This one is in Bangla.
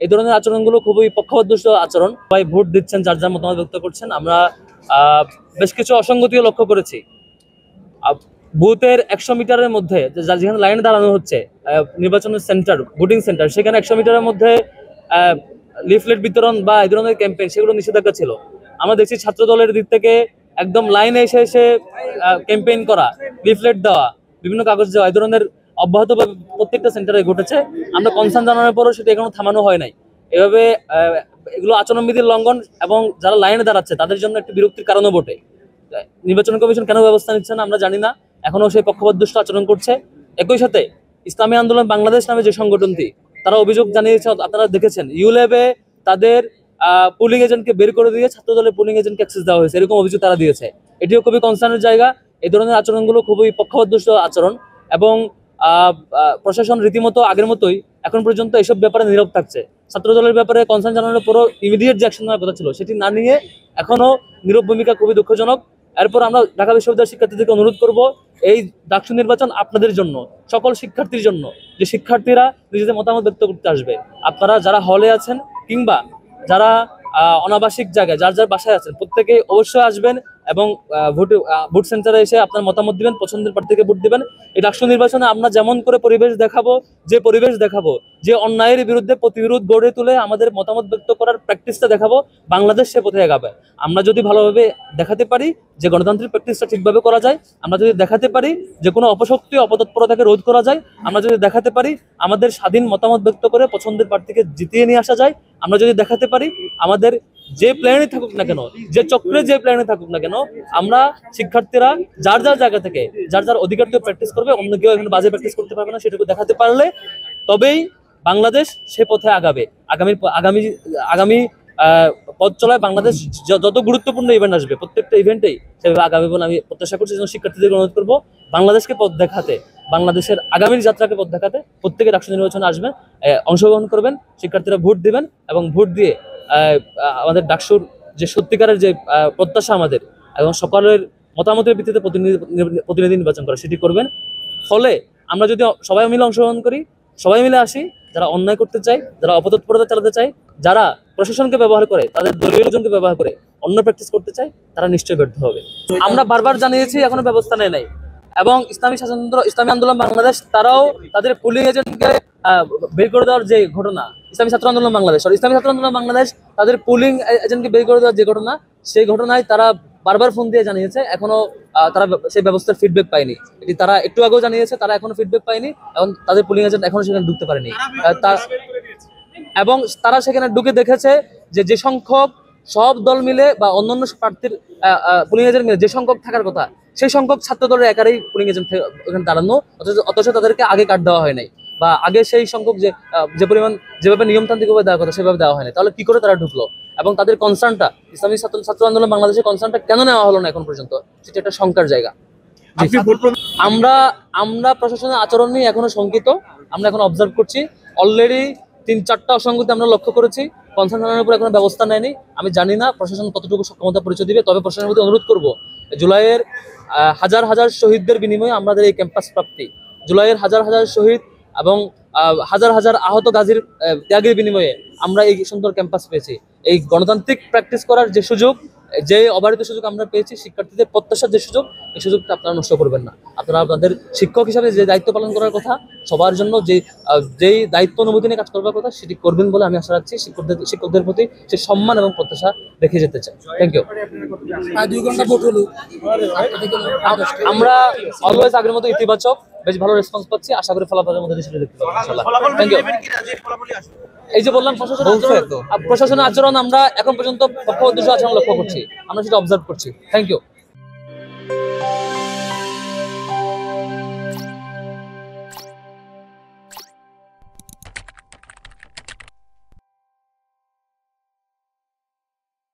এই ধরনের আচরণগুলো খুবই পক্ষপাতদুষ্ট আচরণ। সবাই ভোট দিচ্ছেন, যার যার মতামত ব্যক্ত করছেন। আমরা বেশ কিছু অসঙ্গতিও লক্ষ্য করেছি। বুথের 100 মিটারের মধ্যে যেখানে লাইনে দাঁড়ানো হচ্ছে নির্বাচনের সেন্টার, ভোটিং সেন্টার, সেখানে 100 মিটারের মধ্যে লিফলেট বিতরণ বা এই ধরনের ক্যাম্পেইন, সেগুলো নিষেধাজ্ঞা ছিল। আমরা দেখছি ছাত্র দলের দিক থেকে একদম লাইনে এসে এসে ক্যাম্পেইন করা, লিফলেট দেওয়া, বিভিন্ন কাগজ দেওয়া, এই ধরনের অব্যাহত প্রত্যেকটা সেন্টারে ঘটেছে। আমরা কনসার্ন জানানোর পরও সেটা এখনো থামানো হয় নাই। এভাবে এগুলো আচরণবিধির লঙ্ঘন এবং যারা লাইনে দাঁড়াচ্ছে তাদের জন্য একটি বিরক্তির কারণও বটে। নির্বাচন কমিশন কেন ব্যবস্থা নিচ্ছে না আমরা জানি না, এখনো সেই পক্ষপাতদুষ্ট আচরণ করছে। একই সাথে ইসলামী আন্দোলন বাংলাদেশ নামে যে সংগঠনটি, তারা অভিযোগ জানিয়েছে, আপনারা দেখেছেন ইউল্যাবে তাদের পুলিং এজেন্টকে বের করে দিয়ে ছাত্র দলের পুলিং এজেন্টকে অ্যাক্সেস দেওয়া হয়েছে, এরকম অভিযোগ তারা দিয়েছে। এটিও খুবই কনসার্নের জায়গা। এই ধরনের আচরণগুলো খুবই পক্ষপাতদুষ্ট আচরণ এবং প্রশাসন রীতিমতো আগের মতোই এখন পর্যন্ত এসব ব্যাপারে নীরব থাকছে। ছাত্র দলের ব্যাপারে কনসার্ন জানানোর পরও ইমিডিয়েট যে অ্যাকশন নেওয়ার কথা ছিল সেটি না নিয়ে এখনো নীরব ভূমিকা খুবই দুঃখজনক। এরপর আমরা ঢাকা বিশ্ববিদ্যালয়ের শিক্ষার্থীদেরকে অনুরোধ করব, এই ডাকসু নির্বাচন আপনাদের জন্য, সকল শিক্ষার্থীর জন্য, যে শিক্ষার্থীরা নিজেদের মতামত ব্যক্ত করতে আসবে। আপনারা যারা হলে আছেন কিংবা যারা অনাবাসিক জায়গায় যার যার বাসায় আছেন, প্রত্যেকে অবশ্যই আসবেন এবং ভোট সেন্টারে এসে আপনার মতামত দিবেন, পছন্দের প্রার্থীকে ভোট দিবেন। এই ডাকসু নির্বাচনে আমরা যেমন করে পরিবেশ দেখাবো, যে অন্যায়ের বিরুদ্ধে প্রতিরোধ গড়ে তুলে আমাদের মতামত ব্যক্ত করার প্র্যাকটিসটা দেখাবো, বাংলাদেশ সে পথে এগাবে। আমরা যদি ভালোভাবে দেখাতে পারি যে গণতান্ত্রিক প্র্যাকটিসটা ঠিকভাবে করা যায়, আমরা যদি দেখাতে পারি যে কোনো অপশক্তি অপতৎপরতাকে রোধ করা যায়, আমরা যদি দেখাতে পারি আমাদের স্বাধীন মতামত ব্যক্ত করে পছন্দের প্রার্থীকে জিতিয়ে নিয়ে আসা যায়, আমরা যদি দেখাতে পারি আমাদের যে প্ল্যানে থাকুক না কেন, যে চক্রে যে প্ল্যানে থাকুক না কেন, আমরা শিক্ষার্থীরা যার যার জায়গা থেকে যার যার অধিকার দিয়ে প্র্যাকটিস করবে, অন্য কেউ এখানে বাজে প্র্যাকটিস করতে পারবে না, সেটুকু দেখাতে পারলে তবেই বাংলাদেশ সে পথে আগাবে। আগামী পথ চলায় বাংলাদেশ যত গুরুত্বপূর্ণ ইভেন্ট আসবে, প্রত্যেকটা ইভেন্টেই সেভাবে আগাবে বলে আমি প্রত্যাশা করছি। শিক্ষার্থীদের অনুরোধ করবো বাংলাদেশকে পথ দেখাতে, বাংলাদেশের আগামীর যাত্রাকে পথ দেখাতে প্রত্যেকে ডাকসু নির্বাচনে আসবেন, অংশগ্রহণ করবেন, শিক্ষার্থীরা ভোট দিবেন এবং ভোট দিয়ে আমাদের ডাকসুর যে সত্যিকারের যে প্রত্যাশা আমাদের এবং সকলের মতামতের ভিত্তিতে প্রতিনিধি নির্বাচন করা, সেটি করবেন। ফলে আমরা যদি সবাই মিলে অংশগ্রহণ করি, সবাই মিলে আসি, যারা অন্যায় করতে চায়, যারা অপতৎপরতা চালাতে চায়, যারা প্রশাসনকে ব্যবহার করে, তাদের দলীয় লোকজনকে ব্যবহার করে অন্য প্র্যাকটিস করতে চায়, তারা নিশ্চয়ই ব্যর্থ হবে। আমরা বারবার জানিয়েছি, এখনো ব্যবস্থা নেয় নাই। এবং ইসলামী আন্দোলন বাংলাদেশ তারাও তাদের পুলিং এজেন্টকে বের করে দেওয়ার যে ঘটনা, ইসলামী ছাত্র আন্দোলন বাংলাদেশ তাদের পুলিং এজেন্টকে বের করে দেওয়ার যে ঘটনা, সেই ঘটনায় তারা বারবার ফোন দিয়ে জানিয়েছে, এখনো তারা সেই ব্যবস্থার ফিডব্যাক পায়নি। এটি তারা একটু আগেও জানিয়েছে, তারা এখনো ফিডব্যাক পায়নি এবং তাদের পুলিং এজেন্ট এখনো সেখানে ঢুকতে পারেনি। এবং তারা সেখানে ঢুকে দেখেছে যে সংখ্যক সব দল মিলে বা অন্যান্য প্রার্থীর পুলিং এজেন্ট মিলে যে সংখ্যক থাকার কথা, সেই সংখ্যক ছাত্র দলের একারই পুলিং এজেন্ট ওখানে দাঁড়ানো, অথচ তাদেরকে আগে কার্ড দেওয়া হয় নাই, বা আগে সেই সংখ্যক যে পরিমাণ যেভাবে নিয়মতান্ত্রিকভাবে দেওয়ার কথা সেভাবে দেওয়া হয়নি। তাহলে কি করে তারা ঢুকলো? এবং তাদের কনসার্নটা, ইসলামী ছাত্র আন্দোলন বাংলাদেশের কনসার্নটা কেন নেওয়া হলো না এখন পর্যন্ত, সেটা একটা শঙ্কার জায়গা। আমরা প্রশাসনের আচরণ নিয়ে এখনো শঙ্কিত। আমরা এখন অবজার্ভ করছি, অলরেডি 3-4টা অসঙ্গতি আমরা লক্ষ্য করেছি। কনসার্ন জানানোর উপর এখনো ব্যবস্থা নেয়নি। আমি জানি না প্রশাসন কতটুকু সক্ষমতা পরিচয় দিবে, তবে প্রশাসনের প্রতি অনুরোধ করবো, জুলাইয়ের হাজার হাজার শহীদদের বিনিময়ে আমাদের এই ক্যাম্পাস প্রাপ্তি, জুলাইয়ের হাজার হাজার শহীদ এবং হাজার হাজার আহত গাজীর ত্যাগের বিনিময়ে আমরা এই সুন্দর ক্যাম্পাস পেয়েছি। এই গণতান্ত্রিক প্র্যাকটিস করার যে সুযোগ, যে অবারিত সুযোগ আমরা পেয়েছি, শিক্ষার্থীদের প্রত্যাশার যে সুযোগ, এই সুযোগটা আপনারা নষ্ট করবেন না। আপনারা আপনাদের শিক্ষক হিসাবে যে দায়িত্ব পালন করার কথা, সবার জন্য যেই দায়িত্ব অনুভূতি নিয়ে কাজ করবার কথা, সেটি করবেন বলে আমি আশা রাখছি। শিক্ষকদের প্রতি সে সম্মান এবং প্রত্যাশা রেখে যেতে চাই। Thank you. আমরা অলওয়েজ আগের মতো ইতিবাচক, বেশ ভালো রেসপন্স পাচ্ছি। আশা করি ফলাফলের মধ্যে সেটা দেখতে পাবো ইনশাআল্লাহ। Thank you. এই যে বললাম, প্রশাসনের আচরণ আমরা এখন পর্যন্ত পক্ষপাতদুষ্ট আচরণ লক্ষ্য করছি, আমরা সেটা অবজার্ভ করছি। Thank you.